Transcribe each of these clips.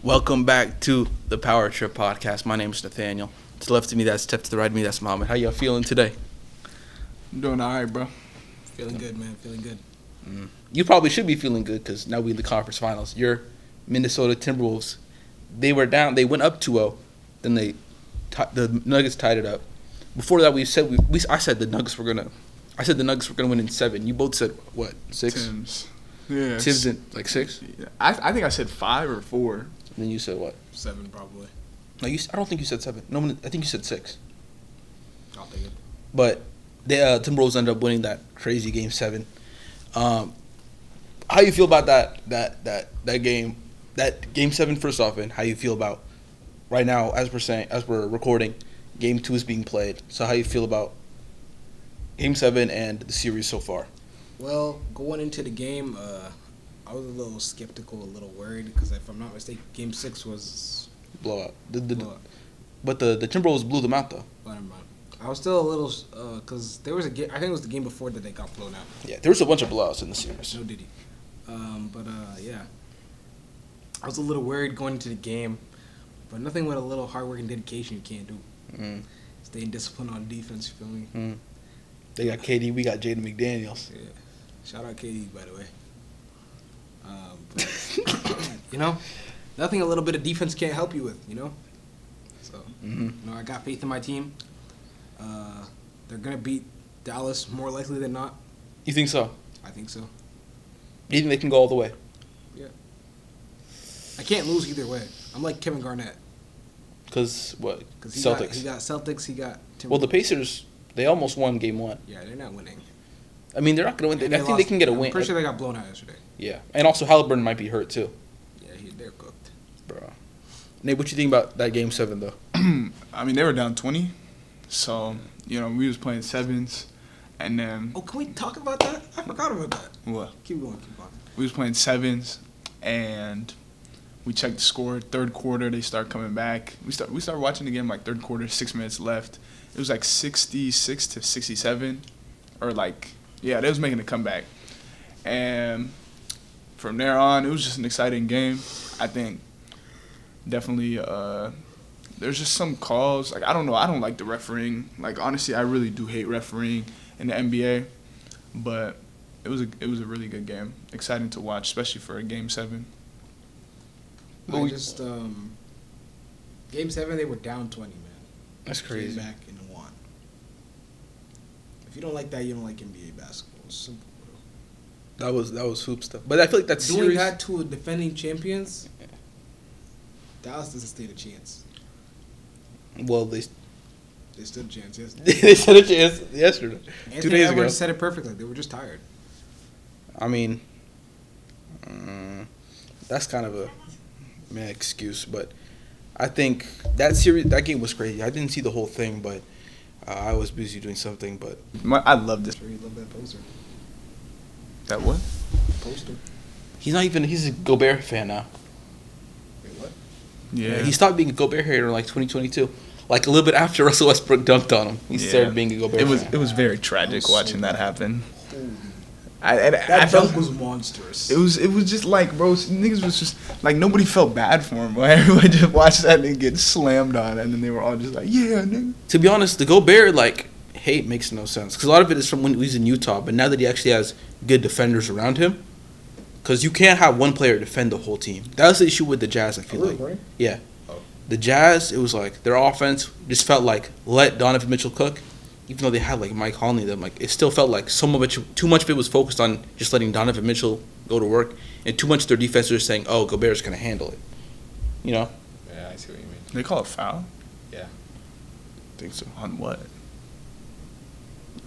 Welcome back to the Power Trip Podcast. My name is Nathaniel. To the left of me, that's Tiff. To the right of me, that's Mohammed. How y'all feeling today? I'm doing all right, bro. Feeling good, man. Feeling good. You probably should be feeling good because now we in the conference finals. Your Minnesota Timberwolves, they were down. They went up 2-0. Then the Nuggets tied it up. Before that, I said the Nuggets were gonna win in 7. You both said what, 6? Tim's. Yeah. Tim's in like 6. Yeah. I think I said 5 or 4. And then you said what? 7 probably. No, I don't think you said 7. No, I think you said 6. I'll take it. But the Timberwolves ended up winning that crazy Game 7. How you feel about that game? That Game 7 first off, and how you feel about right now as we're recording, Game 2 is being played. So how you feel about Game 7 and the series so far? Well, going into the game, I was a little skeptical, a little worried because if I'm not mistaken, Game 6 was Blowout. blowout. But the Timberwolves blew them out though. But never mind. I was still a little because there was a game. I think it was the game before that they got blown out. Yeah, there was a bunch of blowouts in the series. No diddy. Yeah. I was a little worried going into the game, but nothing with a little hard work and dedication you can't do. Staying disciplined on defense, you feel me? They got KD, we got Jaden McDaniels. Yeah. Shout out KD, by the way. But, nothing a little bit of defense can't help you with, So, I got faith in my team. They're going to beat Dallas more likely than not. You think so? I think so. You think they can go all the way? Yeah. I can't lose either way. I'm like Kevin Garnett. Because what? Because Celtics. He got Celtics, he got Timberwolves. Well, the Pacers, they almost won Game 1. Yeah, they're not winning. I mean, they're not going to win. I think lost. they can get a I'm win. pretty sure they got blown out yesterday. Yeah. And also, Halliburton might be hurt, too. Yeah, they're cooked. Bro. Nate, what you think about that Game 7, though? I mean, they were down 20. So, we was playing 7s. And then... Oh, can we talk about that? I forgot about that. What? Keep going. We was playing 7s. And we checked the score. Third quarter, they start coming back. We started watching the game like third quarter, 6 minutes left. It was like 66 to 67. Or like... Yeah, they was making a comeback. And from there on, it was just an exciting game. I think definitely there's just some calls. Like, I don't know. I don't like the refereeing. Like, honestly, I really do hate refereeing in the NBA. But it was a really good game. Exciting to watch, especially for a Game 7. Game 7, they were down 20, man. That's crazy. Came back and won. If you don't like that, you don't like NBA basketball. It's simple, bro. That was hoop stuff. But I feel like that Doing series... that to defending champions, Dallas doesn't stand a chance. Well, they stood a chance yesterday. they stood a chance yesterday. 2 days ago. Edwards said it perfectly. They were just tired. I mean, that's kind of a excuse, but I think that game was crazy. I didn't see the whole thing, but I was busy doing something. But I love this. Sure, you love that poster. That what? Poster. he's a Gobert fan now. Wait, what? Yeah. He stopped being a Gobert hater in like 2022. Like a little bit after Russell Westbrook dunked on him, he started being a Gobert fan. It was very tragic watching that happen. I That felt dunk was monstrous. it was just like, bro, niggas was just like, nobody felt bad for him. Like, everyone just watched that nigga get slammed on, and then they were all just like, yeah, nigga. To be honest, the Gobert hate makes no sense because a lot of it is from when he was in Utah, but now that he actually has good defenders around him, because you can't have one player defend the whole team. That was the issue with the Jazz. I feel like, right? yeah, the Jazz, it was like their offense just felt like let Donovan Mitchell cook. Even though they had like Mike Conley, it still felt like too much of it was focused on just letting Donovan Mitchell go to work, and too much of their defense was saying, "Oh, Gobert's gonna handle it." Yeah, I see what you mean. They call it foul? Yeah. I think so. On what?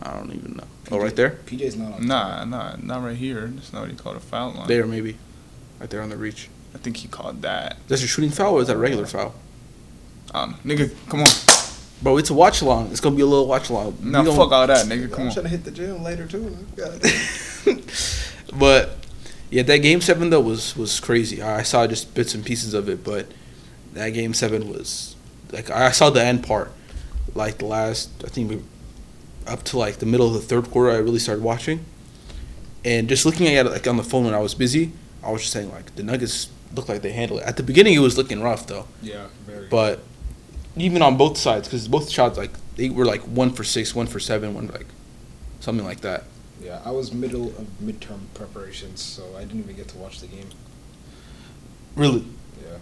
I don't even know. Oh, right there? PJ's not on. Nah, not right here. That's not what he called a foul line. There, maybe. Right there on the reach. I think he called that. That's a shooting foul or is that a regular foul? Nigga, come on. Bro, it's a watch along. It's gonna be a little watch along. Nah, fuck all that, nigga. Come I'm on. trying to hit the gym later too. But yeah, that Game 7 though was crazy. I saw just bits and pieces of it, but that Game 7 was like I saw the end part, like the last up to like the middle of the third quarter. I really started watching, and just looking at it like on the phone when I was busy, I was just saying like the Nuggets looked like they handled it. At the beginning, it was looking rough though. Yeah, very. But even on both sides, because both shots like they were like 1 for 6, 1 for 7, one like something like that. Yeah, I was middle of midterm preparations, so I didn't even get to watch the game. Really. Yeah.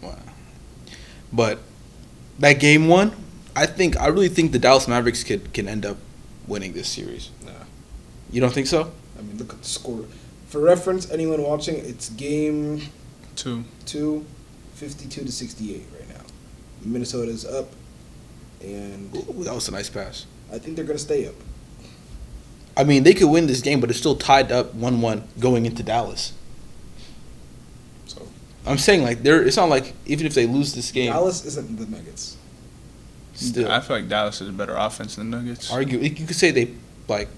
Wow. But that game one, I really think the Dallas Mavericks can end up winning this series. Nah. You don't think so? I mean, look at the score. For reference, anyone watching, it's game 2. 52-68 right now. Minnesota's up, and Ooh, that was a nice pass. I think they're going to stay up. I mean, they could win this game, but it's still tied up 1-1 going into Dallas. So I'm saying like it's not like even if they lose this game, Dallas isn't the Nuggets. still I feel like Dallas is a better offense than Nuggets. you could say they like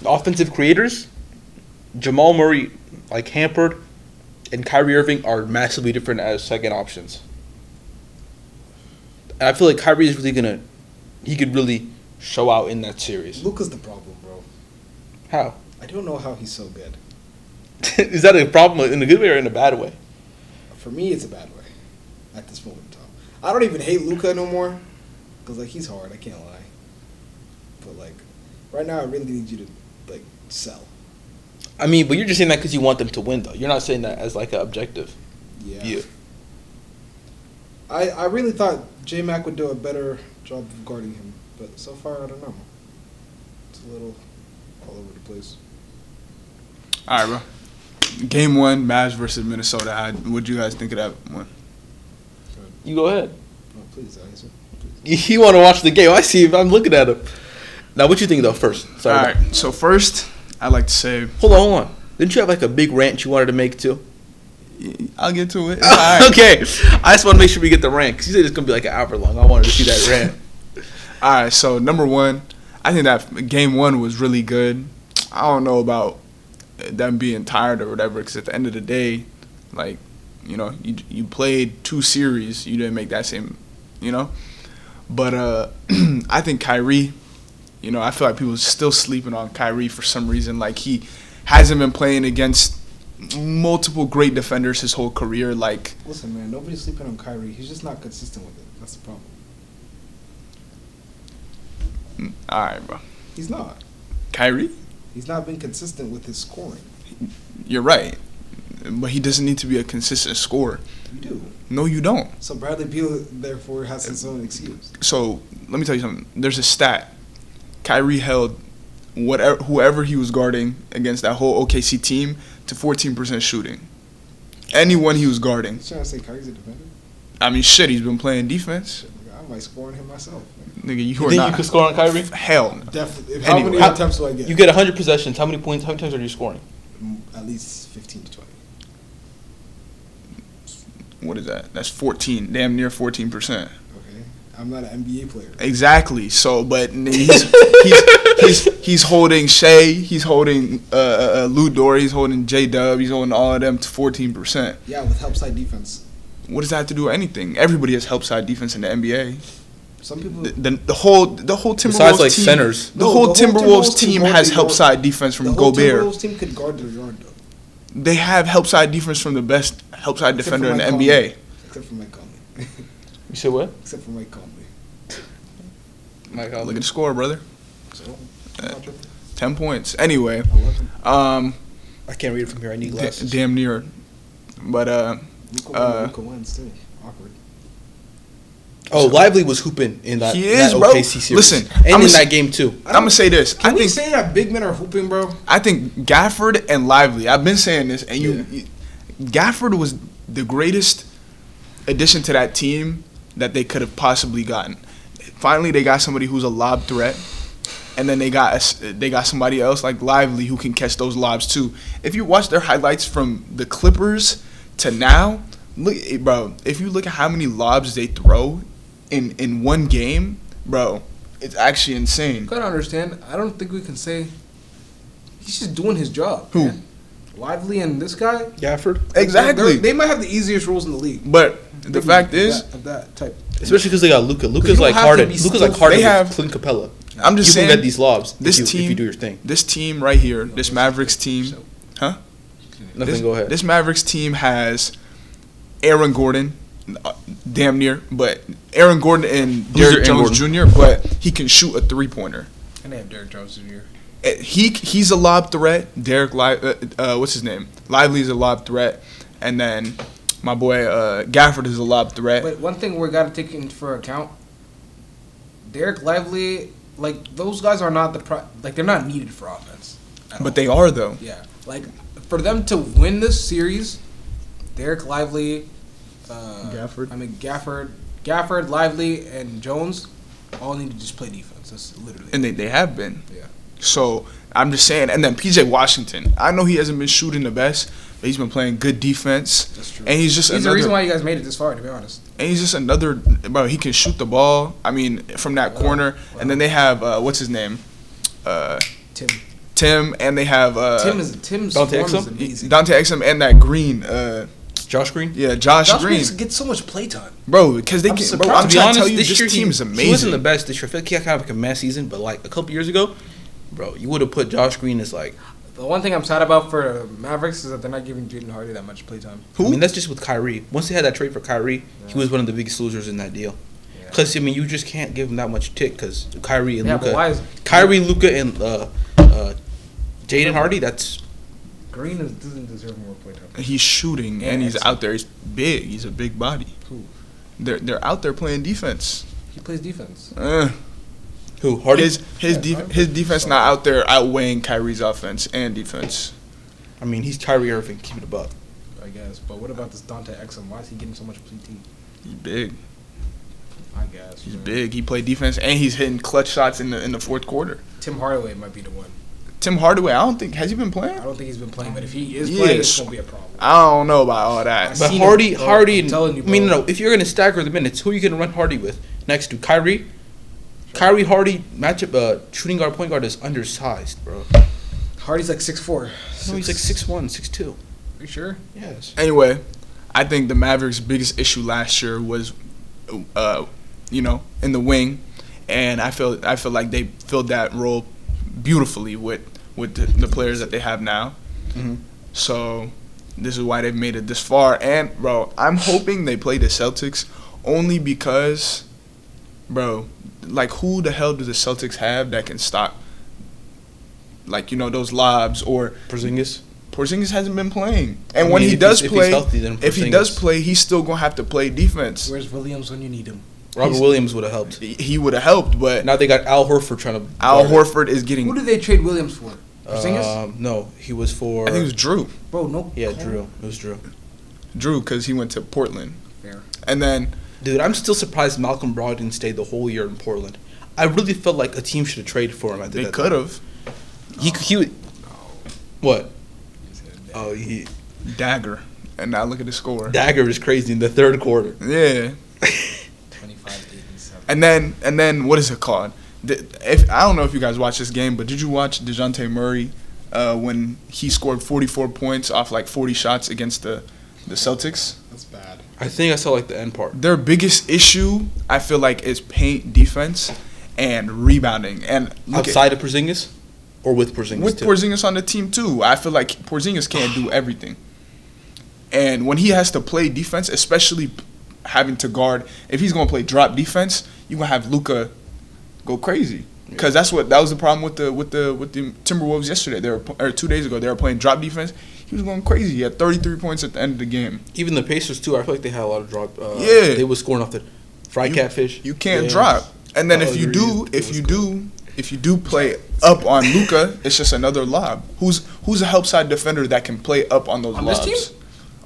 the offensive creators. Jamal Murray, like hampered, and Kyrie Irving are massively different as second options. And I feel like Kyrie is he could really show out in that series. Luka's the problem, bro. How? I don't know how he's so good. Is that a problem in a good way or in a bad way? For me, it's a bad way at this moment in time. I don't even hate Luka no more because like he's hard. I can't lie. But like right now, I really need you to like sell. I mean, but you're just saying that because you want them to win, though. You're not saying that as like an objective Yeah. view. I really thought J Mac would do a better job of guarding him, but so far I don't know. It's a little all over the place. All right, bro. Game 1, Mavs versus Minnesota. What'd you guys think of that one? You go ahead. No, please, answer. Please. You want to watch the game? I see. If I'm looking at him. Now, what you think though? First, sorry. All right. So first, I'd like to say Hold on. Didn't you have like a big rant you wanted to make too? I'll get to it. All right. Okay. I just want to make sure we get the rant because you said it's gonna be like an hour long. I wanted to see that rant. All right. So number 1, I think that game 1 was really good. I don't know about them being tired or whatever, because at the end of the day, like, you know, you played 2 series, you didn't make that same, you know. But I think Kyrie, you know, I feel like people are still sleeping on Kyrie for some reason. Like, he hasn't been playing against multiple great defenders his whole career. Like, Listen, man, nobody's sleeping on Kyrie. He's just not consistent with it. That's the problem. all right, bro. He's not. Kyrie, He's not been consistent with his scoring. you're right, but he doesn't need to be a consistent scorer. You do. No, you don't. So Bradley Beal, therefore, has his own excuse. So let me tell you something. There's a stat. Kyrie held whoever he was guarding against that whole OKC team to 14% shooting. Anyone he was guarding. He's trying to say Kyrie's a defender? I mean, shit, he's been playing defense. Shit, nigga, I might score on him myself. Nigga, you You are think not. you could score on Kyrie? Hell no. Definitely. How Anyway. many attempts do I get? You get 100 possessions. How many points? How many times are you scoring? At least 15 to 20. What is that? That's 14. Damn near 14%. Okay. I'm not an NBA player. Exactly. So, but he's holding Shea. He's holding Lou Dort. He's holding J Dub. He's holding all of them to 14%. Yeah, with help side defense. What does that have to do with anything? Everybody has help side defense in the NBA. Some people. The whole Timberwolves Besides, like, team, centers. The whole Timberwolves team can guard has the help yard. side defense from The whole Gobert. Timberwolves team could guard their yard, though. They have help side defense from the best help side Except defender for in the Mike NBA. Conley. Except for Mike Conley. You said what? Except for Mike Conley. Mike, Look at the score, brother. So, 10 points. Anyway, 11. I can't read it from here. I need glasses. damn near. But Luka wins, too. Awkward. Oh, Lively was hooping in that, He that is, bro. OKC series. Listen, and I'ma in that game too. I'm gonna say this. Can we say that big men are hooping, bro? I think Gafford and Lively. I've been saying this, and Gafford was the greatest addition to that team that they could have possibly gotten. Finally, they got somebody who's a lob threat, and then they got somebody else like Lively who can catch those lobs too. If you watch their highlights from the Clippers to now, look, bro. If you look at how many lobs they throw in one game, bro, it's actually insane. You gotta understand. I don't think we can say he's just doing his job. Who? Man. Lively and this guy. Gafford, Exactly. They might have the easiest roles in the league. But the fact is, of that type. especially because they got Luka. Luka's don't like have to Harden. be Luka's like skillful. Harden. They have- With Clint Capella. I'm just you saying can get these lobs. this if team, you do your thing. This team right here, this Mavericks team, huh? Nothing. Go ahead. This Mavericks team has Aaron Gordon, damn near, but Aaron Gordon and Who's Derrick Aaron Jones Jr., but he can shoot a 3-pointer. And they have Derrick Jones Jr. He's a lob threat. What's his name? Lively's a lob threat, and then my boy Gafford is a lob threat. But one thing we got to take into account, Derek Lively, like those guys are not they're not needed for offense. But they are though. Yeah, like for them to win this series, Derek Lively, Gafford, Lively, and Jones all need to just play defense. That's literally. And they have been. Yeah. So I'm just saying, and then PJ Washington. I know he hasn't been shooting the best, but he's been playing good defense. That's true. And he's the reason why you guys made it this far, to be honest. And he's just another, bro. He can shoot the ball. I mean, from that corner. Wow. And then they have what's his name, Tim, and they have Tim's Dante form is Exum? amazing. Dante Exum and that Green. Josh Green. Yeah, Josh Green. Gets so much playtime. Bro, because I'm To trying be to honest, tell you, this year team is amazing. He wasn't the best this year. I feel like he had kind of like a mess season, but like a couple years ago, bro, you would have put Josh Green as like. The one thing I'm sad about for Mavericks is that they're not giving Jaden Hardy that much playtime. Who? I mean, that's just with Kyrie. Once they had that trade for Kyrie, he was one of the biggest losers in that deal. Because I mean, you just can't give him that much tick because Kyrie and But why is Luka, and Jaden Hardy. That's Green doesn't deserve more playtime. He's shooting and he's out there. He's big. He's a big body. Who? They're out there playing defense. He plays defense. who Hardy. His defense not out there outweighing Kyrie's offense and defense. I mean, he's Kyrie Irving. Keep it a buck. I guess. But what about this Dante Exum? Why is he getting so much PT? He's big. I guess. He's big. He played defense and he's hitting clutch shots in the fourth quarter. Tim Hardaway might be the one. Tim Hardaway, I don't think has he been playing. I don't think he's been playing, but if he is playing, it's gonna be a problem. I don't know about all that. But seen Hardy, him, bro. Hardy. I'm telling you, I mean, bro. no. If you're gonna stagger the minutes, who are you gonna run Hardy with next to Kyrie? Kyrie Hardy matchup. Shooting guard, point guard is undersized, bro. Hardy's like 6'4". No, he's like 6'1", 6'2". Are you sure? Yes. Anyway, I think the Mavericks' biggest issue last year was, in the wing, and I feel like they filled that role beautifully with the players that they have now. Mm-hmm. So this is why they've made it this far. And bro, I'm hoping they play the Celtics only because, bro, like who the hell do the Celtics have that can stop, like those lobs or Porzingis. Porzingis hasn't been playing, and I when mean, he if does he's play, healthy, then if he Porzingis. does play, he's still gonna have to play defense. Where's Williams when you need him? Robert Williams would have helped. He would have helped, but Now they got Al Horford trying to. Al Horford is getting. Who did they trade Williams for? Porzingis? No, he was for. I think it was Drew. Bro, no. Yeah, Drew. It was Drew. Drew, because he went to Portland, Fair. and then Dude, I'm still surprised Malcolm Brogdon stayed the whole year in Portland. I really felt like a team should have traded for him. At they that could time. have He would. What? He said that. Oh, he dagger, and now look at the score. Dagger is crazy in the third quarter. Yeah, 25, 8, and 7. and then what is it called? If I don't know if you guys watched this game, but did you watch DeJounte Murray when he scored 44 points off like 40 shots against the Celtics? That's bad. I think I saw like the end part. Their biggest issue, I feel like, is paint defense and rebounding. And look Outside of Porzingis, or with Porzingis with too? Porzingis on the team too, I feel like Porzingis can't do everything. And when he has to play defense, especially having to guard, if he's going to play drop defense, you're going to have Luka go crazy. Because that was the problem with the Timberwolves yesterday. Or 2 days ago, they were playing drop defense. He was going crazy. He had 33 points at the end of the game. Even the Pacers too. I feel like they had a lot of drop. Yeah. They were scoring off the fried catfish. You can't Yeah. drop. And then I if you agree. do play up on Luka, it's just another lob. Who's a help side defender that can play up on those On lobs? this team?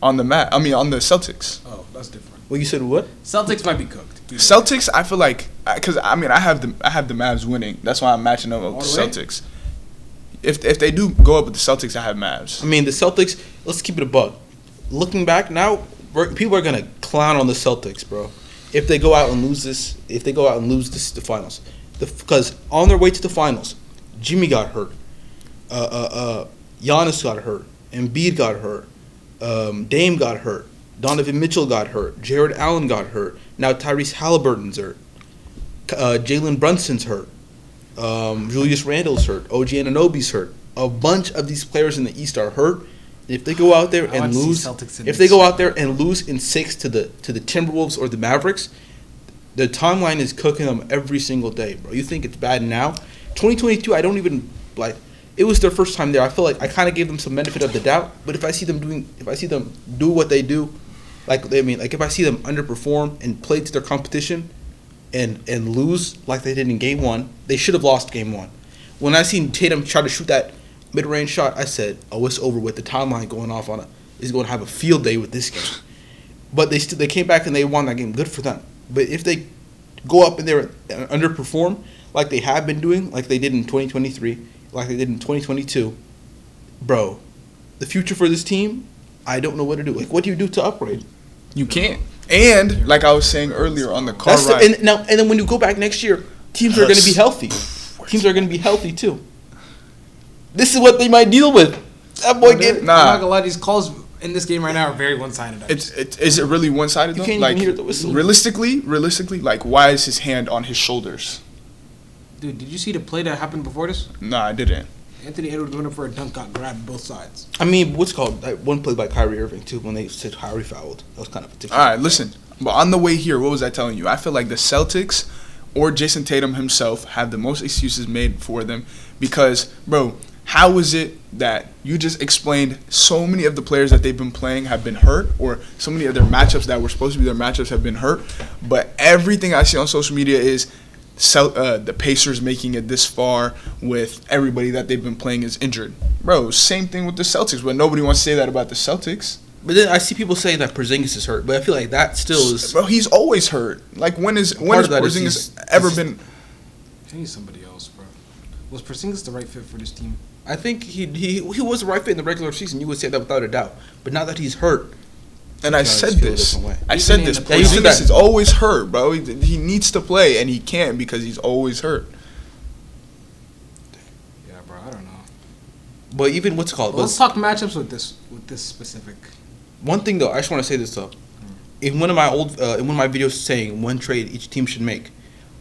On the mat. I mean, on the Celtics. Oh, that's different. Well, you said what? Celtics might be cooked. Celtics, I feel like, because I have the Mavs winning. That's why I'm matching up with All the the way? Celtics. If they do go up with the Celtics, I have Mavs. I mean, the Celtics. Let's keep it a bug. Looking back now, people are gonna clown on the Celtics, bro. If they go out and lose this, the finals, because on their way to the finals, Jimmy got hurt, Giannis got hurt, Embiid got hurt, Dame got hurt, Donovan Mitchell got hurt, Jared Allen got hurt. Now Tyrese Halliburton's hurt, Jalen Brunson's hurt, Julius Randle's hurt, OG Anunoby's hurt. A bunch of these players in the East are hurt, If they go out there I want and to see lose, Celtics in if they this. go out there and lose in 6 to the Timberwolves or the Mavericks, the timeline is cooking them every single day, bro. You think it's bad now? 2022, I don't even like. It was their first time there. I feel like I kind of gave them some benefit of the doubt. But if I see them do what they do, like if I see them underperform and play to their competition, and lose like they did in Game 1, they should have lost Game 1. When I seen Tatum try to shoot that mid-range shot, I said, "Oh, it's over with." The timeline going off on is going to have a field day with this game. But they came back and they won that game. Good for them. But if they go up in there and underperform like they have been doing, like they did in 2023, like they did in 2022, bro, the future for this team, I don't know what to do. Like, what do you do to upgrade? You can't. And like I was saying earlier on the car ride, and then when you go back next year, teams are going to be healthy. Teams are going to be healthy too. This is what they might deal with. That boy get I'm not gonna lie, these calls in this game right now are very one-sided. is it really one sided though? You can't Like even hear the whistle. realistically, like why is his hand on his shoulders? Dude, did you see the play that happened before this? Nah, I didn't. Anthony Edwards went up for a dunk, got grabbed both sides. I mean, what's called that one play by Kyrie Irving too when they said Kyrie fouled. That was kind of particular. All right, listen. But on the way here, what was I telling you? I feel like the Celtics or Jason Tatum himself have the most excuses made for them because, bro, how is it that you just explained so many of the players that they've been playing have been hurt, or so many of their matchups that were supposed to be their matchups have been hurt, but everything I see on social media is the Pacers making it this far with everybody that they've been playing is injured. Bro, same thing with the Celtics, but nobody wants to say that about the Celtics. But then I see people saying that Porzingis is hurt, but I feel like that still is. Bro, he's always hurt. Like when has Porzingis ever been? I need somebody else, bro. Was Porzingis the right fit for this team? I think he was the right fit in the regular season. You would say that without a doubt. But now that he's hurt, and I said this. Even Porzingis is always hurt, bro. He needs to play, and he can't because he's always hurt. Yeah, bro. I don't know. But even what's called. Well, let's talk matchups with this specific. One thing though, I just want to say this though. In one of my videos saying one trade each team should make,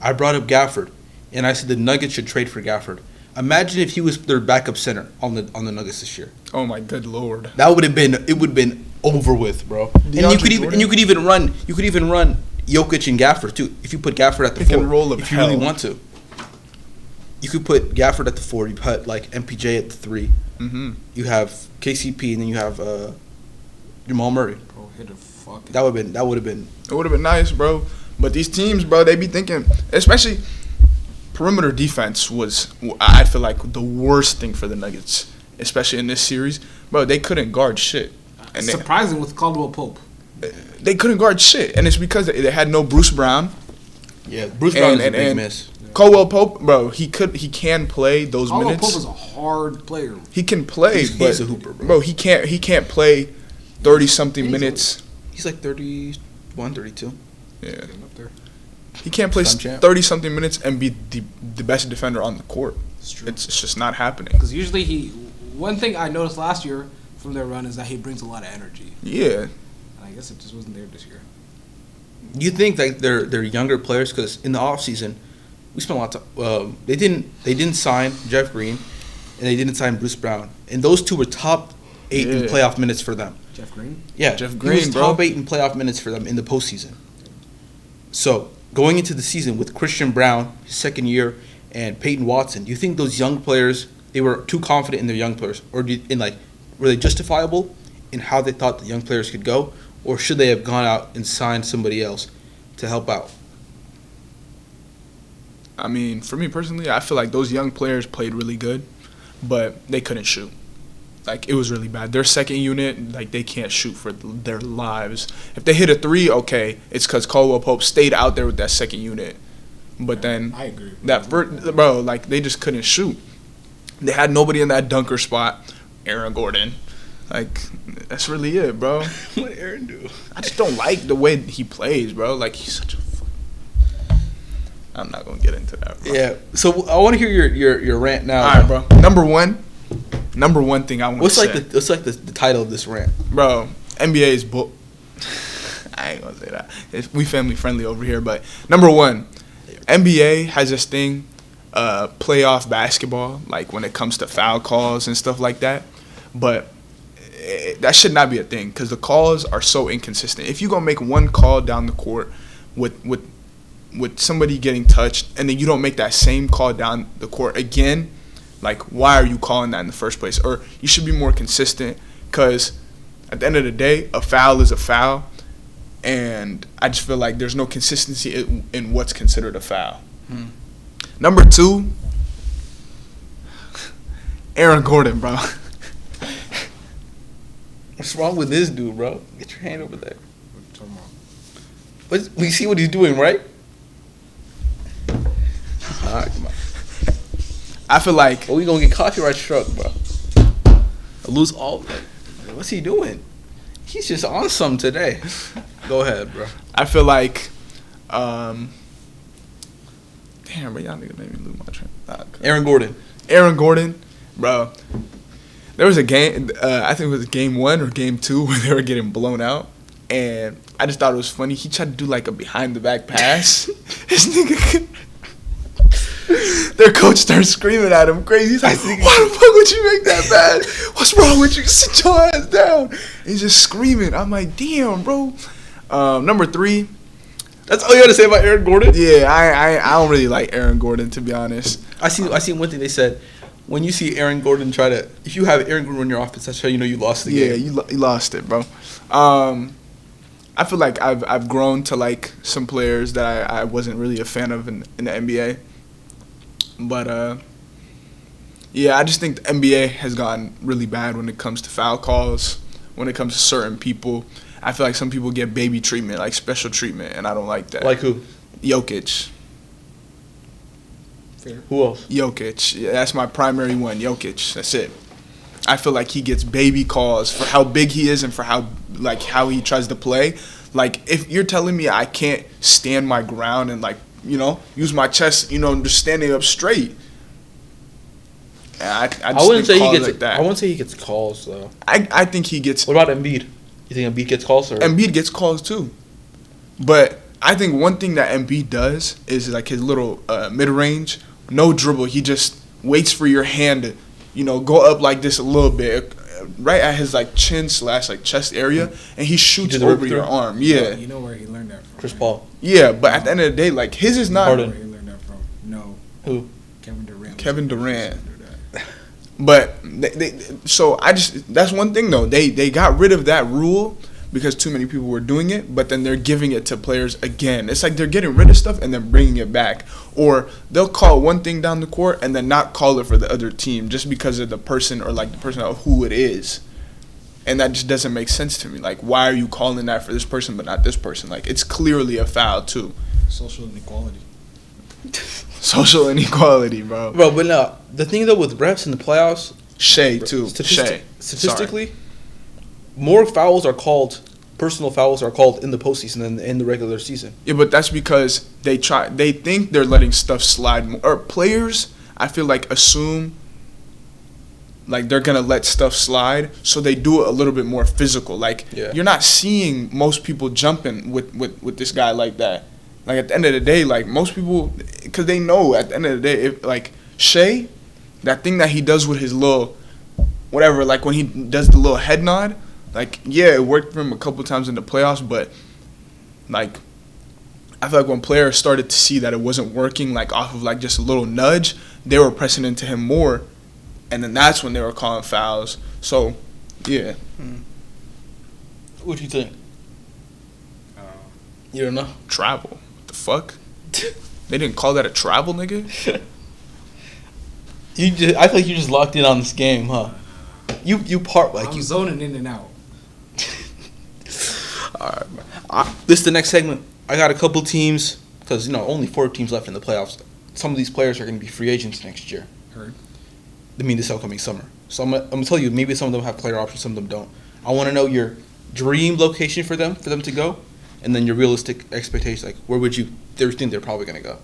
I brought up Gafford, and I said the Nuggets should trade for Gafford. Imagine if he was their backup center on the Nuggets this year. Oh my good lord. That would have been over with, bro. And you could even run Jokic and Gafford too. If you put Gafford at the Pick and 4, roll of if you hell. really want to. You could put Gafford at the 4. You put like MPJ at the 3. Mm-hmm. You have KCP, and then you have Jamal Murray. Bro, hit a fucking. That would have been. It would have been nice, bro. But these teams, bro, they be thinking, especially perimeter defense was, I feel like, the worst thing for the Nuggets, especially in this series. Bro, they couldn't guard shit. And surprising with Caldwell Pope. They couldn't guard shit, and it's because they had no Bruce Brown. Yeah, Bruce Brown is a big miss. Caldwell Pope, bro, he can play those Caldwell minutes. Pope is a hard player. He can play, He's a hooper, bro. Bro, he can't play 30-something minutes. He's like 31, 32. Yeah. Get him up there. He can't play Some champ. 30-something minutes and be the best defender on the court. It's true. It's just not happening. Because usually one thing I noticed last year from their run is that he brings a lot of energy. Yeah. And I guess it just wasn't there this year. You think that they're younger players because in the offseason, we spent a lot of time. They didn't sign Jeff Green, and they didn't sign Bruce Brown, and those two were top 8 in playoff minutes for them. Jeff Green? Yeah, Jeff he Green, was bro. top 8 in playoff minutes for them in the postseason. So going into the season with Christian Brown, his second year, and Peyton Watson, do you think those young players they were too confident in their young players, or were they justifiable in how they thought the young players could go, or should they have gone out and signed somebody else to help out? I mean, for me personally, I feel like those young players played really good, but they couldn't shoot. Like, it was really bad. Their second unit, like, they can't shoot for their lives. If they hit a 3, okay, it's because Caldwell Pope stayed out there with that second unit. But then I agree. that first, bro, like, they just couldn't shoot. They had nobody in that dunker spot. Aaron Gordon. Like, that's really it, bro. What did Aaron do? I just don't like the way he plays, bro. Like, he's such a I'm not going to get into that, bro. Yeah. So I want to hear your rant now. All right, bro. Number one thing I want to say. What's like the title of this rant? Bro, NBA is bull. I ain't going to say that. We family friendly over here, but number one, NBA has this thing, playoff basketball, like when it comes to foul calls and stuff like that. But that should not be a thing because the calls are so inconsistent. If you're gonna make one call down the court with somebody getting touched, and then you don't make that same call down the court again, like why are you calling that in the first place? Or you should be more consistent because at the end of the day, a foul is a foul, and I just feel like there's no consistency in what's considered a foul. Number 2, Aaron Gordon, bro. What's wrong with this dude, bro? Get your hand over there. What you talking about? We see what he's doing, right? All right, come on. I feel like Well, we gonna get copyright struck, bro. I lose all. What's he doing? He's just on some today. Go ahead, bro. I feel like, damn, bro, y'all niggas made me lose my train. Aaron Gordon, Bro. There was a game, I think it was game 1 or game 2 where they were getting blown out, and I just thought it was funny. He tried to do like a behind the back pass. This nigga, their coach starts screaming at him crazy. He's like, "Why the fuck would you make that pass? What's wrong with you? Sit your ass down." And he's just screaming. I'm like, damn, bro. Number 3. That's all you got to say about Aaron Gordon? Yeah, I don't really like Aaron Gordon, to be honest. I seen one thing they said. When you see Aaron Gordon if you have Aaron Gordon in your offense, that's how you know you lost the game. Yeah, you lost it, bro. I feel like I've grown to like some players that I wasn't really a fan of in the NBA. But, yeah, I just think the NBA has gotten really bad when it comes to foul calls, when it comes to certain people. I feel like some people get baby treatment, like special treatment, and I don't like that. Like who? Jokic. Fair. Who else? Jokic. Yeah, that's my primary one, Jokic. That's it. I feel like he gets baby calls for how big he is and for how he tries to play. Like, if you're telling me I can't stand my ground and, like, you know, use my chest, you know, just standing up straight. And I just wouldn't say he gets like that. I wouldn't say he gets calls though. I think he gets. What about Embiid? You think Embiid gets calls or? Embiid gets calls too, but I think one thing that Embiid does is like his little mid range, no dribble. He just waits for your hand to, you know, go up like this a little bit, right at his like chin / like chest area, and he shoots just over work your through? arm. Yeah, You know where he learned that from. Chris right? Paul. yeah. But at the end of the day, like his is not. Harden. Where he learned that from? No, Who? Kevin Durant. Kevin Durant. Do that. But so that's one thing though. They got rid of that rule because too many people were doing it, but then they're giving it to players again. It's like they're getting rid of stuff and then bringing it back. Or they'll call one thing down the court and then not call it for the other team just because of the person or like the person of who it is. And that just doesn't make sense to me. Like, why are you calling that for this person but not this person? Like, it's clearly a foul too. Social inequality. Social inequality, bro. Bro, but no. The thing though with refs in the playoffs, Shea too. Shea. statistically, more fouls are called. Personal fouls are called in the postseason than in the regular season. Yeah, but that's because they think they're letting stuff slide more. Or players, I feel like, assume like they're gonna let stuff slide, so they do it a little bit more physical. Like, Yeah. you're not seeing most people jumping with this guy like that. Like, at the end of the day, like, most people, because they know at the end of the day, if like Shea, that thing that he does with his little whatever, like when he does the little head nod, like, yeah, it worked for him a couple times in the playoffs, but like, I feel like when players started to see that it wasn't working, like off of like just a little nudge, they were pressing into him more, and then that's when they were calling fouls. So, yeah. What do you think? You don't know. Travel. What the fuck? They didn't call that a travel, nigga? I feel like you just locked in on this game, huh? You part like I'm you. zoning in and out. All right, bro. This is the next segment. I got a couple teams because only 4 teams left in the playoffs. Some of these players are going to be free agents next year. Heard. I mean, this upcoming summer. So I'm gonna tell you, maybe some of them have player options, some of them don't. I want to know your dream location for them to go, and then your realistic expectations. Like, where would you think they're probably going to go?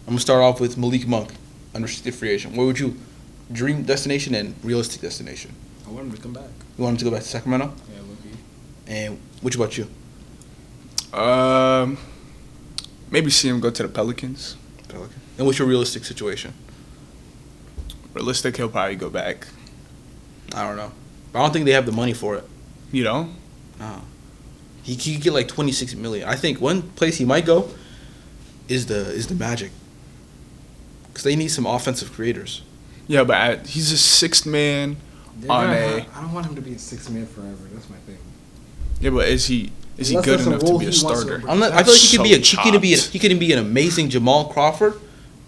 I'm gonna start off with Malik Monk, unrestricted free agent. Where would you dream destination and realistic destination? I want him to come back. You want him to go back to Sacramento? Yeah, Loki. And what about you? Maybe see him go to the Pelicans. And what's your realistic situation? Realistic, he'll probably go back. I don't know. But I don't think they have the money for it. You know? No. He could get like $26 million. I think one place he might go is the Magic. Because they need some offensive creators. Yeah, but he's a sixth man on a. I don't want him to be a sixth man forever. That's my thing. Yeah, but is he Unless good that's a enough to role be a he wants to starter? embrace. I feel like he could be an amazing Jamal Crawford,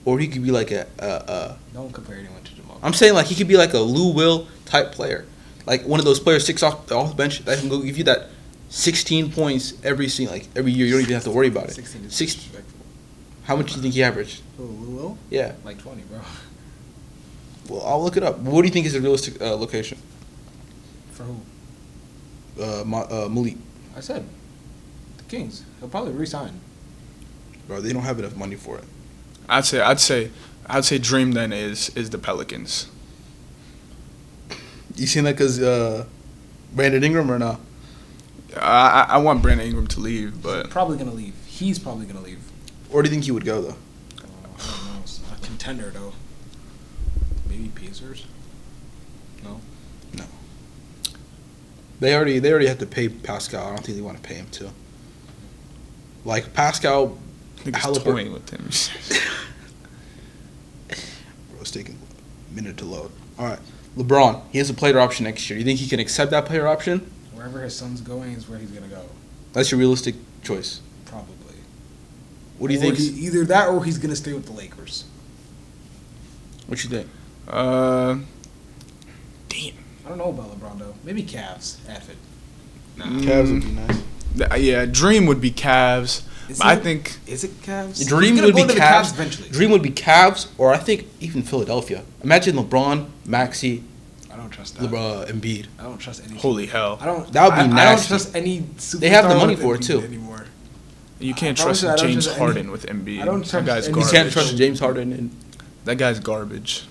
or he could be like Don't compare anyone to Jamal. I'm saying like he could be like a Lou Will type player, like one of those players six off the bench that can go give you that 16 points every year. You don't even have to worry about it. 16 is 6. disrespectful. How much do you think he averaged? Who, Lou Will? Yeah. Like 20, bro. Well, I'll look it up. What do you think is a realistic location? For who? Malik. I said the Kings. He'll probably resign. Bro, they don't have enough money for it. I'd say dream then is the Pelicans. You seen that because Brandon Ingram or not? I want Brandon Ingram to leave, but Probably gonna leave. He's probably gonna leave. Or do you think he would go though? I don't know. It's a contender though. Maybe Pacers. No. No. They already have to pay Pascal. I don't think they want to pay him too. Like Pascal, niggas Halliburton. toying with him. Bro, it's taking a minute to load. All right, LeBron. He has a player option next year. You think he can accept that player option? Wherever his son's going is where he's gonna go. That's your realistic choice. Probably. What do you Or think? Either that or he's gonna stay with the Lakers. What you think? Damn. I don't know about LeBron though. Maybe Cavs. Affid. Cavs would be nice. Yeah, dream would be Cavs. Is But I it- think Is it Cavs? Dream He's gonna would be go to the Cavs. eventually. Dream would be Cavs, or I think even Philadelphia. Imagine LeBron, Maxey, I don't trust that. Embiid. I don't trust any. holy hell. I don't. That would be I don't nasty. trust any. Superstar They have the money with for it, Embiid too. Anymore. You can't I trust promise you, I don't James trust Harden any- with Embiid. I don't That trust guy's any- You garbage. can't trust James Harden. And That guy's garbage.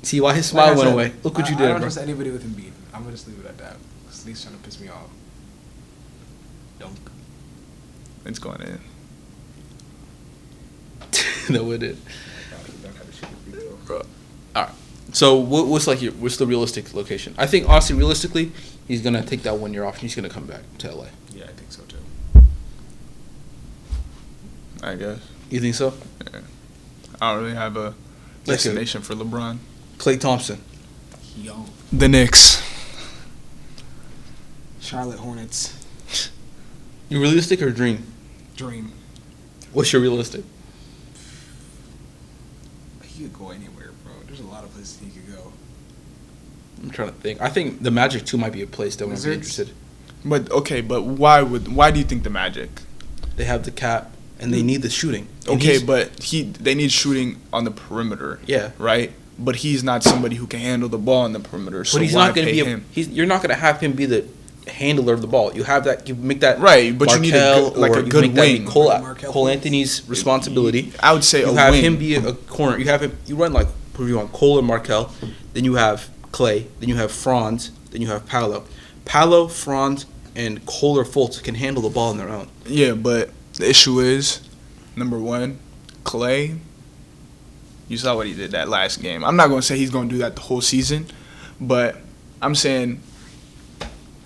see why his Like smile I went said, away. Look what you I did, don't bro. trust anybody with Embiid. I'm gonna just leave it at that. Because he's trying to piss me off. Dunk. It's going in. No, it did. Bro. All right. So what's the realistic location? I think honestly, realistically, he's gonna take that 1 year option. He's gonna come back to LA. Yeah, I think so too. I guess. You think so? Yeah. I don't really have a Let's go. destination for LeBron. Klay Thompson. Young. The Knicks. Charlotte Hornets. You realistic or dream? Dream. What's your realistic? He could go anywhere, bro. There's a lot of places he could go. I'm trying to think. I think the Magic too might be a place that would be Wizards? interested. But why do you think the Magic? They have the cap and they need the shooting. And Okay, he's- but they need shooting on the perimeter. Yeah. Right? But he's not somebody who can handle the ball on the perimeter. So but he's why not going to pay be him? you're not going to have him be the handler of the ball. You have that. You make that Right, but you need a Markel, good- like or a you good make that be wing. Markel Cole Fultz. Anthony's responsibility. I would say You a have wing. him be a corner. You have him. You run like you on Cole or Markel. Then you have Clay. Then you have Franz. Then you have Paolo. Paolo, Franz, and Cole or Fultz can handle the ball on their own. Yeah, but the issue is, number one, Clay. You saw what he did that last game. I'm not going to say he's going to do that the whole season, but I'm saying,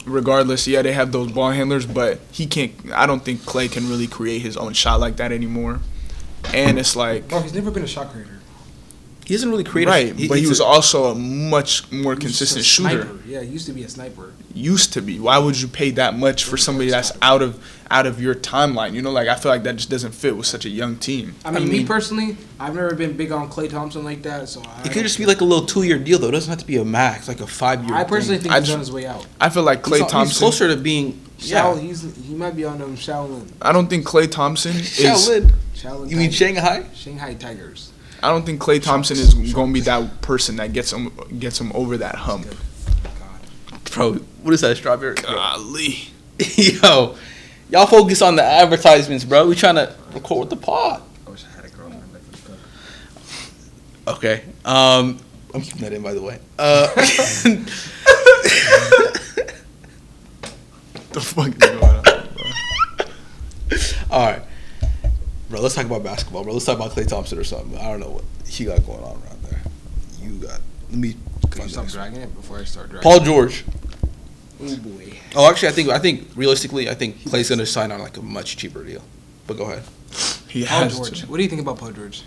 regardless, yeah, they have those ball handlers, but he can't. I don't think Clay can really create his own shot like that anymore. And it's like, Bro, he's never been a shot creator. He doesn't really create. right, but he he's was also a much more He was just consistent a shooter. sniper. Yeah, he used to be a sniper. Used to be. Why would you pay that much for somebody that's out of your timeline? You know, like I feel like that just doesn't fit with such a young team. I mean, me personally, I've never been big on Klay Thompson like that. So It could just be like a little 2-year deal though. It doesn't have to be a max, like a 5-year. I personally think I he's just- on his way out. I feel like Klay He's Thompson. closer to being. Shao, Yeah. he might be on them Shaolin. I don't think Klay Thompson is. Shaolin. Shaolin You mean Tigers. Shanghai? Shanghai Tigers. I don't think Klay Thompson is going to be that person that gets him over that hump. Good. God. Bro, what is that, strawberry? Golly. Yo, y'all focus on the advertisements, bro. We trying to record with the pod. I wish I had a girlfriend like this. Okay. I'm keeping that in, by the way. The fuck is going on, bro? All right. Bro, let's talk about basketball, bro. Let's talk about Klay Thompson or something. I don't know what he got going on around there. Let me Can you stop dragging it before I start dragging Paul George. Oh boy. Oh, actually, I think realistically, I think Clay's gonna sign on like a much cheaper deal. But go ahead. He Paul has George. to. What do you think about Paul George?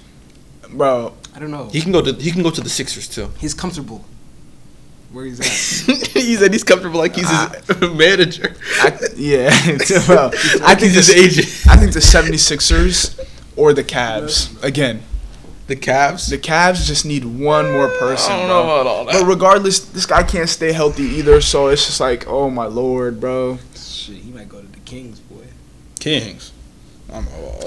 Bro, I don't know. He can go to the Sixers too. He's comfortable where he's at. He said he's comfortable like he's his manager. yeah. Bro, I think he's his agent. I think the 76ers or the Cavs. Again, The Cavs. the Cavs just need one more person, I don't bro. know about all that. But regardless, this guy can't stay healthy either, so it's just like, oh my lord, bro. Shit, he might go to the Kings, boy. Kings.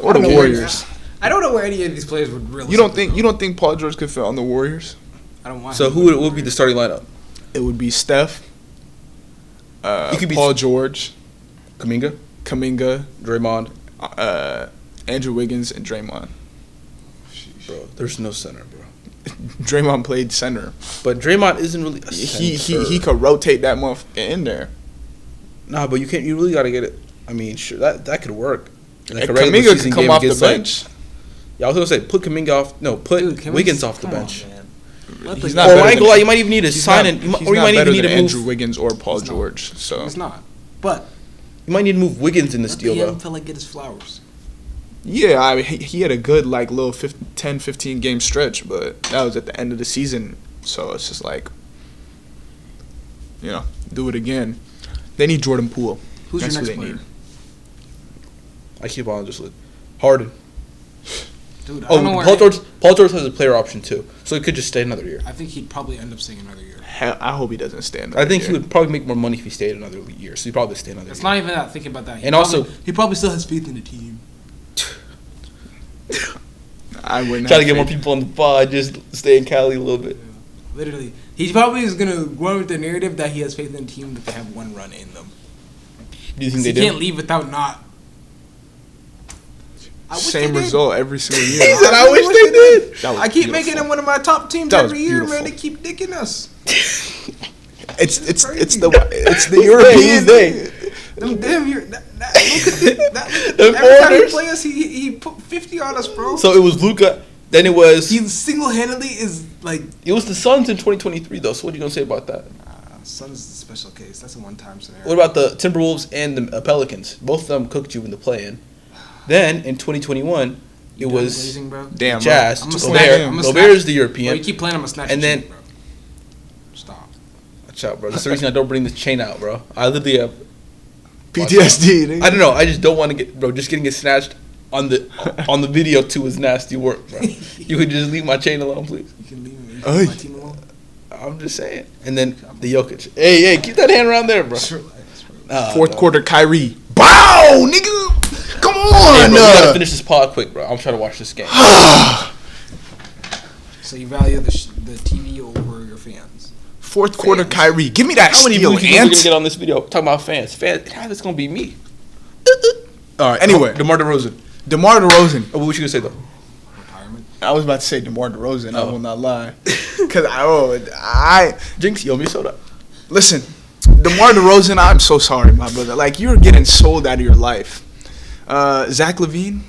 Or the Warriors. I don't know where any of these players would really. You don't think Paul George could fit on the Warriors? I don't want. So him who to go to would be the starting lineup? It would be Steph, He could be Paul George, Kuminga, Kuminga, Draymond. Andrew Wiggins, and Draymond. Bro, there's no center, bro. Draymond played center. But Draymond isn't really a He could rotate that motherfucker in there. Nah, but you can't. You really gotta get it. I mean, sure, that could work. Like And Kuminga can come off the bench. Yeah, I was gonna say put Kuminga off. No, put Dude, Wiggins off the bench. He's Or not I better ain't gonna lie, than- you might even need to He's sign not- it, he's or you not might better even need than to Andrew move. Wiggins or Paul He's not. George. So It's not. But You might need to move Wiggins in this let deal the though. young fella get his flowers. yeah, I mean, he had a good like little 10, 15 game stretch, but that was at the end of the season. So it's just like, do it again. They need Jordan Poole. Who's That's your who next they player? need. I keep on just Harden. Dude, I Oh, don't know where. Paul George has a player option too, so he could just stay another year. I think he'd probably end up staying another year. Hell, I hope he doesn't stand. I think he would probably make more money if he stayed another year, so he'd probably stay another It's year. not even that. Thinking about that. And also- he probably still has faith in the team. I wouldn't Try to have get more faith. people on the pod, just stay in Cali a little bit. Literally, he probably is gonna go with the narrative that he has faith in the team that they have one run in them. Do you think He they do? can't leave without not. I wish Same they did. result every single He year. said, "I wish they did." That was I keep beautiful. making them one of my top teams That was every year, man. beautiful. They keep dicking us. It's crazy. the Who's European they? Them damn year. Look at Them every time he foreigners? play us, he put 50 on us, bro. So it was Luka. Then it was He single handedly is like. the Suns in 2023 though. So what are you gonna say about that? Suns is a special case. That's a one time scenario. What about the Timberwolves and the Pelicans? Both of them cooked you in the play-in. Then in 2021, You it done was blazing, bro? Damn, bro. Jazz. I'ma Gobert. snatch- I'ma Gobert snatch- is the Bro, European. you keep playing, I'm gonna snatch And your then- chain, bro. Stop. Watch out, bro. That's the reason I don't bring this chain out, bro. I literally have PTSD. nigga. I don't know. I just don't want to get, bro. Just getting it snatched on the video too is nasty work, bro. You could just leave my chain alone, please. You can leave me. Oy. Leave my team alone. I'm just saying. And then the Jokic. Hey, keep that hand around there, bro. Nah, Fourth dog. quarter, Kyrie. Bow, nigga. Come Hey, on. bro, we gotta finish this pod quick, bro. I'm trying to watch this game. So you value the TV over your fans. Fourth quarter, Fans. Kyrie. Give me that How many steal, views you think we're gonna Ant. get on this video talking about fans? Fans, it's gonna be me. All right. Anyway. DeMar DeRozan. DeMar DeRozan. Oh, what was you gonna say though? Retirement. I was about to say DeMar DeRozan. I Oh. will not lie. Because I Jinx, you owe me a soda. listen. DeMar DeRozan, I'm so sorry, my brother. Like, you're getting sold out of your life. Zach LaVine.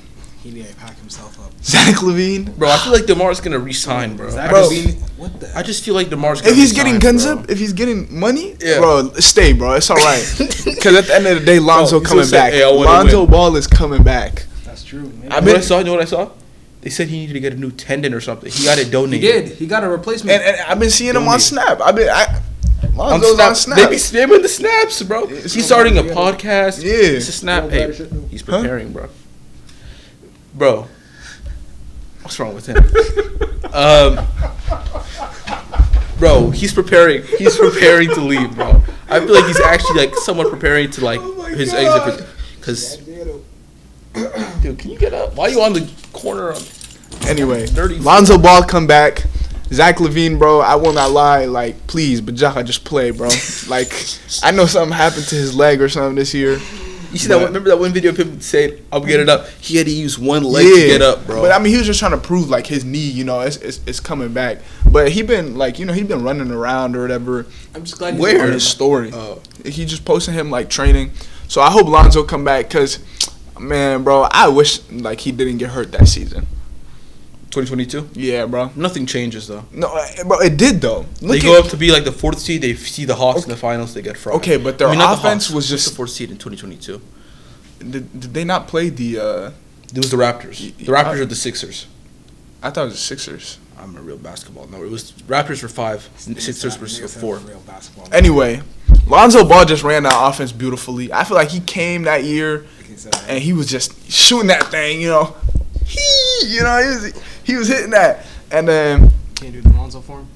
He need to pack himself up. Zach LaVine. Bro, I feel like DeMar's gonna resign, bro. Zach Bro. LaVine, what the? I just feel like DeMar's gonna If he's resign, getting guns bro. up, if he's getting money, Yeah. bro, stay, bro. It's all right. Because at the end of the day, Lonzo he's coming gonna say, back. "Hey, I wanna Lonzo win." Ball is coming back. That's true. Man. You know what I saw? They said he needed to get a new tendon or something. He got it He donated. did. He got a replacement. And I've been seeing him on Donate. Snap. On Lonzo's on Snap. Snap. They be spamming the snaps, bro. He's starting a podcast. Yeah. It's a snap. Hey, he's Huh? preparing, bro. Bro, what's wrong with him? Bro, he's preparing. He's preparing to leave, bro. I feel like he's actually like somewhat preparing to like his exit. Because, dude, can you get up? Why are you on the corner? Anyway, Dirty. Lonzo Ball come back. Zach LaVine, bro, I will not lie. Like, please, Bajaka, just play, bro. Like, I know something happened to his leg or something this year. You see that? Remember that one video of him saying, "I'll get it up." He had to use one leg to get up, bro. But I mean, he was just trying to prove like his knee, it's coming back. But he been like, he been running around or whatever. I'm just glad. He's Where? On his story, Oh. he just posted him like training. So I hope Lonzo come back because, man, bro, I wish like he didn't get hurt that season. 2022. Yeah, bro. Nothing changes though. No, bro, it did though. They go up to be like the 4th seed. They see the Hawks in the finals. They get fried. Okay, but their not the offense Hawks. was What's just. the 4th seed in 2022. Did they not play the? It was the Raptors. The Raptors are the Sixers. I thought it was the Sixers. I'm a real basketball. No, it was Raptors were 5, Sixers were 4. Real basketball. Anyway, Lonzo Ball just ran that offense beautifully. I feel like he came that year and he was just shooting that thing, you know. He was hitting that. And then Can't do the Lonzo form.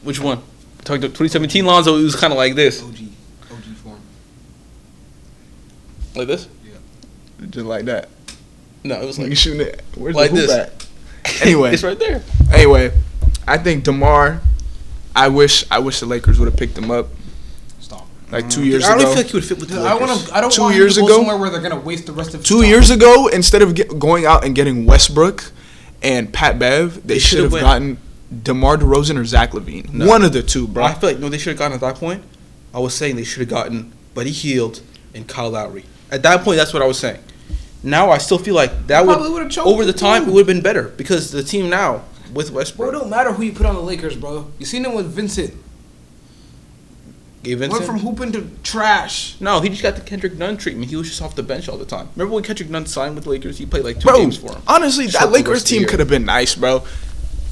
Which one? Talking to 2017 Lonzo, it was kind of like this. OG form. Like this? just like that. No, it was You like shooting it. Where's like the hoop this. at? Anyway, it's right there. Anyway, I think DeMar. I wish the Lakers would have picked him up Stop. like 2 years I don't ago. feel like he would fit with the Lakers. I don't 2 want him years to go ago? somewhere where they're gonna waste the rest of. 2 years ago, instead of going out and getting Westbrook and Pat Bev, they should have went- gotten DeMar DeRozan or Zach LaVine. No. One of the two, bro. I feel like they should have gotten at that point. I was saying they should have gotten Buddy Hield and Kyle Lowry. At that point, that's what I was saying. Now I still feel like that Probably would would've choked over the the time team. it would have been better because the team now with Bro, it Westbrook don't matter who you put on the Lakers, bro. You seen him with Vincent. gave Went Vincent. from hooping to trash. No, he just got the Kendrick Nunn treatment. He was just off the bench all the time. Remember when Kendrick Nunn signed with the Lakers? He played like 2 Bro, games for him. honestly, that Shut the Lakers rest of the team year. could have been nice, bro.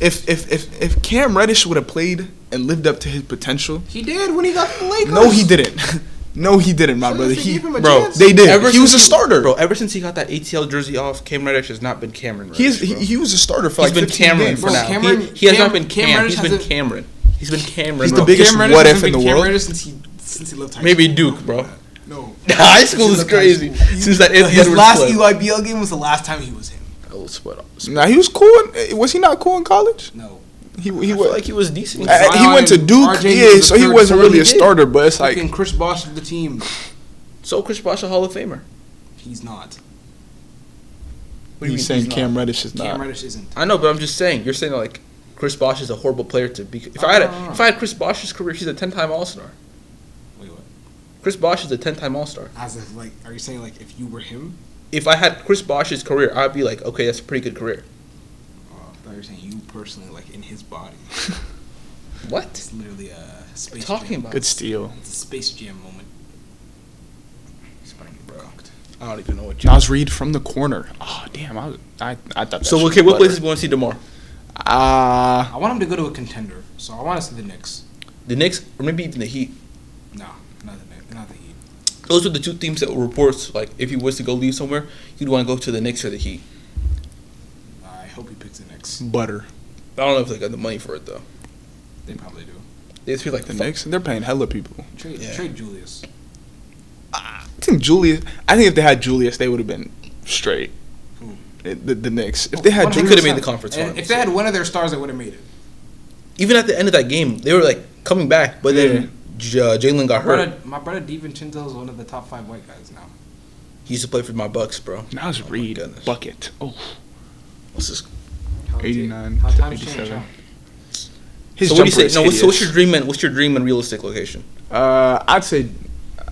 If Cam Reddish would have played and lived up to his potential. He did when he got to the Lakers. No, he didn't. No, he didn't, my So brother. they gave him a bro, chance? They did. Ever He was a since starter. Bro, ever since he got that ATL jersey off, Cam Reddish has not been Cameron Reddish. bro. He was a starter for He's like been 15 Cameron games. for Bro, now. Cameron- He has Cam- not been Cam Cam. Reddish He's been hasn't- Cameron. He's been Cameron. He's the bro. biggest Cam Reddish what if hasn't in the been Cam world. Reddish since he left high Maybe school. Duke, bro. No. High school Since is he left high crazy. school. Since that Anthony His Edwards last play. EYBL game was the last time he was him. Oh, sweat off. Nah, he was cool. Was he not cool in college? No. He I was feel like he was decent. With he Zion went to and Duke, RJ, yeah, was so the he third wasn't forward really he a did. starter, but it's like Fucking Chris Bosh of the team. So Chris Bosh a Hall of Famer. He's not. What do you he's mean saying Cam Reddish is Cam not. Reddish isn't. I know, but I'm just saying. You're saying like Chris Bosh is a horrible player to be. If I had Chris Bosh's career, he's a 10-time All-Star. Wait, what? Chris Bosh is a 10-time All-Star. As if, like, are you saying, like, if you were him? If I had Chris Bosh's career, I'd be like, okay, that's a pretty good career. I thought you were saying you personally, like, in his body. What? It's literally a Space Talking Jam. about? Good steal. It's a Space Jam moment. He's about to get brocked. I don't even know what you. Nas Reed from the corner. Oh damn, I thought that. So shit okay, was what places butter. do you want to see tomorrow? I want him to go to a contender, so I want to see the Knicks. The Knicks, or maybe even the Heat. No, not the Knicks, not the Heat. Those are the two teams that were reports. Like, if he was to go leave somewhere, you'd want to go to the Knicks or the Heat. I hope he picks the Knicks. butter. I don't know if they got the money for it though. They probably do. They just feel like The Knicks, they're paying hella people. Trade Julius. I think if they had Julius, they would have been straight. Who? The Knicks. If they had They Julius, could have made the conference And finals. if they had one of their stars, they would have made it. Even at the end of that game, they were like coming back, but then Jalen got hurt. My brother DiVincenzo is one of the top 5 white guys now. He used to play for my Bucks, bro. Nas Oh my Reed goodness. bucket. Oh, What's this? 89 How to times change, 87. huh? His So what do you jumper say? is No, what's hideous. your dream and what's your dream and realistic location? I'd say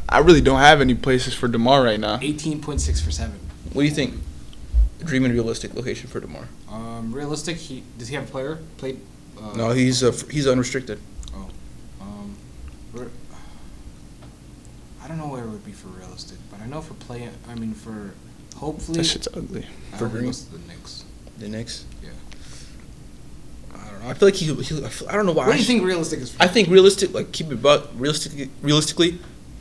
I really don't have any places for DeMar right now. 18.6 for 7. What do you think? Dream and realistic location for DeMar? Realistic. Does he have a player played? No, he's unrestricted. Where- I don't know where it would be for realistic, but I know for play. I mean, for hopefully. That shit's ugly. I for hope he dream. goes to the Knicks. The Knicks. Yeah. I don't know. I feel like I don't know why. What do you think realistic is? For I think realistic, like keep it but realistically,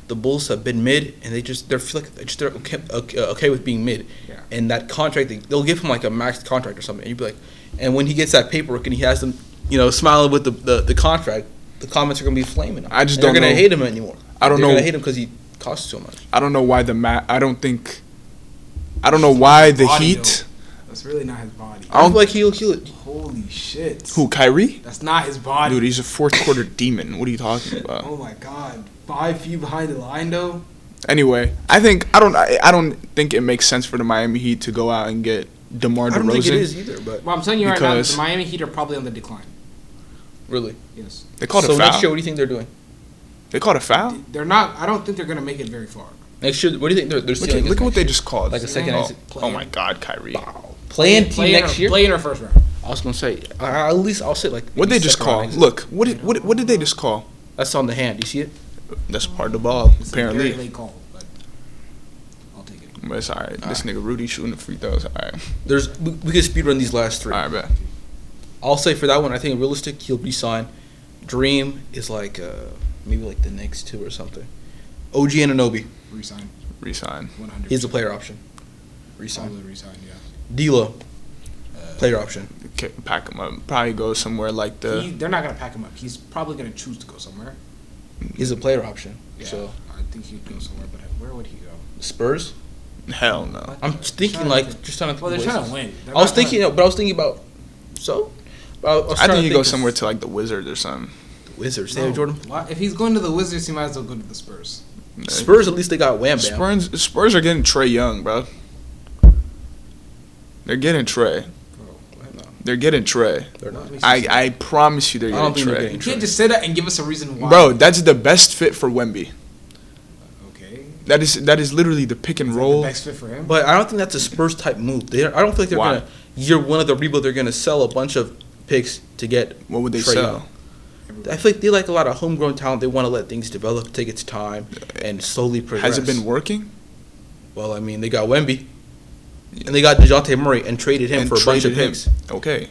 the Bulls have been mid, and they feel like they're okay with being mid. Yeah. And that contract, they'll give him like a max contract or something. And you'd be like, and when he gets that paperwork and he has them, smiling with the contract, the comments are gonna be flaming him. I just And they're don't gonna know. hate him anymore. I don't they're know. gonna hate him because he costs so much. I don't know why I don't know why the Body, Heat. That's really not his body. I don't feel like he'll Holy shit. Who, Kyrie? That's not his body. Dude, he's a fourth quarter demon. What are you talking about? Oh my god. 5 feet behind the line though. Anyway, I don't think it makes sense for the Miami Heat to go out and get DeMar DeRozan. I don't think it is either, but Well, I'm telling you right now, Because- the Miami Heat are probably on the decline. really. Yes. They called So a foul. next year, what do you think they're doing? They called a foul. They're not. I don't think they're gonna make it very far. Next year, what do you think they're Look stealing? at what they just called. Like a second oh, exit oh my God, Kyrie. Wow. Playing team next year. Play in our first round. I was gonna say at least I'll say like. What they just second call? round exit. Look, what did they just call? That's on the hand. You see it? That's part of the ball, It's a very apparently. late call, but I'll take it. But it's alright. This nigga Rudy shooting the free throws. Alright. We can speed run these last three. Alright, bet. I'll say for that one, I think realistic he'll resign. Dream is like maybe like the next two or something. OG Anunoby, Resign. Resign. 100. he's a player option. Resign. Probably resign. Yeah. D'Lo, player option. Pack him up. Probably go somewhere like the. They're not gonna pack him up. He's probably gonna choose to go somewhere. He's a player option. Yeah. So I think he'd go somewhere, but where would he go? Spurs. Hell no. I'm thinking Trying like to- just trying to. Well, they're think trying to places. win. They're I was not thinking, trying but I was thinking about. So, I was I trying think to he goes of somewhere to like the Wizards or something. the Wizards. to- They have No. Jordan. Why- If he's going to the Wizards, he might as well go to the Spurs. Spurs at least they got Wham Bam. Spurs are getting Trey Young, bro. They're getting Trey. Bro, They're getting Trey. They're not. I promise you they're I don't getting think they're Trey. getting you can't just say that and give us a reason why. Bro, that's the best fit for Wemby. Okay. That is literally the pick and Is that roll. the best fit for him? But I don't think that's a Spurs type move. I don't think they're Why? gonna year one of the rebuild. They're gonna sell a bunch of picks to get. What would they Trey sell? Young. I feel like they like a lot of homegrown talent. They want to let things develop, take its time, and slowly progress. Has it been working? Well, I mean, they got Wemby, and they got DeJounte Murray, and traded him And for a bunch of traded him. picks. Okay.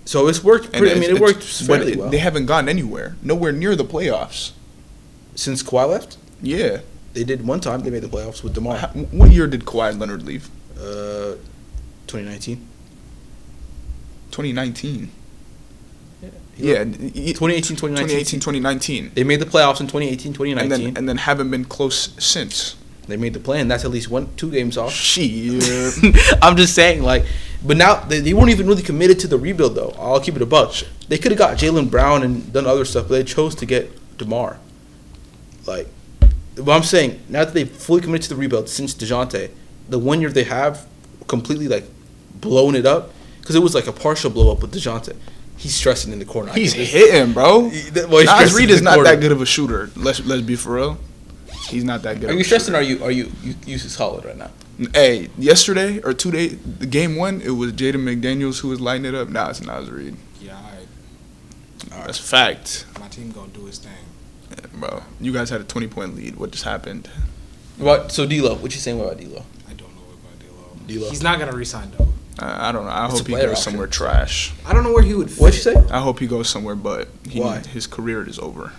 So it's worked. And It it's- worked but fairly well They haven't gone anywhere. Nowhere near the playoffs. since Kawhi left. Yeah. They did one time. They made the playoffs with DeMar. What year did Kawhi Leonard leave? 2019. 2019. Yeah. Yeah. 2018, 2019. 2019. They made the playoffs in 2018, 2019. And then haven't been close since. They made the play, and that's at least 2 games off. Shit. I'm just saying, like, but now they weren't even really committed to the rebuild, though. I'll keep it a buck. They could have got Jaylen Brown and done other stuff, but they chose to get DeMar. Like, what I'm saying, now that they've fully committed to the rebuild since DeJounte, the 1 year they have completely, like, blown it up, because it was like a partial blow up with DeJounte. He's stressing in the corner. He's hitting, bro. He's Nas stressing Reed in is the not corner. that good of a shooter. Let's be for real. He's not that good. Are of you a stressing shooter. or are you solid right now? Hey, yesterday or 2 days, the game 1, it was Jaden McDaniels who was lighting it up. Now it's Nas Reed. Yeah, That's a fact, my team gonna do his thing. bro. You guys had a 20-point lead. What just happened? So D'Lo, what you saying about D'Lo? I don't know about D'Lo. D'Lo. He's not gonna resign though. I don't know. I It's a hope he player goes option. somewhere trash. I don't know where he would fit. What'd you say? I hope he goes somewhere, but Why? his career is over.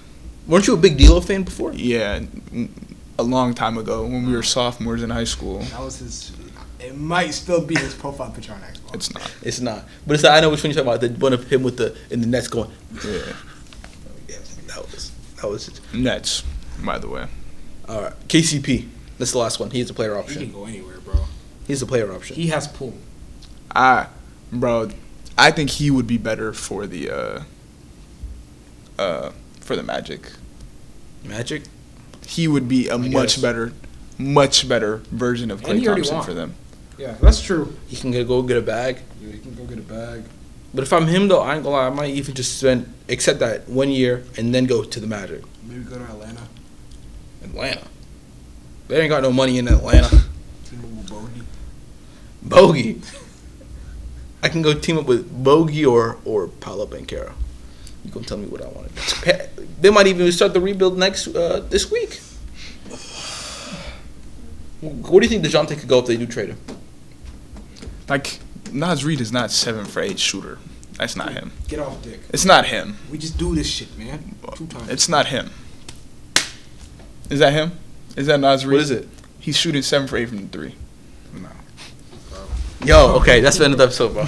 Weren't you a big D'Lo fan before? Yeah, a long time ago when we were sophomores in high school. That was his. It might still be his profile picture on Xbox. It's not. It's not. But it's I know which one you're talking about. The one of him with in the nets going. Yeah. Yeah, that was it. Nets, by the way. All right, KCP. That's the last one. He's a player He option. can go anywhere, bro. He's a player option. He has pull. Bro, I think he would be better for the Magic. Magic. He would be a guess. much better version of And Klay he already Thompson won. for them. Yeah, that's true. He can go get a bag. Yeah, he can go get a bag. But if I'm him though, I ain't gonna lie. I might even just accept that 1 year and then go to the Magic. Maybe go to Atlanta. Atlanta. They ain't got no money in Atlanta. Team up with Bogey. Bogey. I can go team up with Bogey or Paolo Banchero. You gonna tell me what I want to do? They might even start the rebuild this week. Where do you think DeJounte could go if they do trade him? Like, Nas Reed is not 7 for 8 shooter. That's not him. Get off dick. It's not him. We just do this shit, man. 2 times. It's not him. Is that him? Is that Nas Reed? What is it? He's shooting 7 for 8 from the 3. Yo, okay, that's the end of the episode, bro.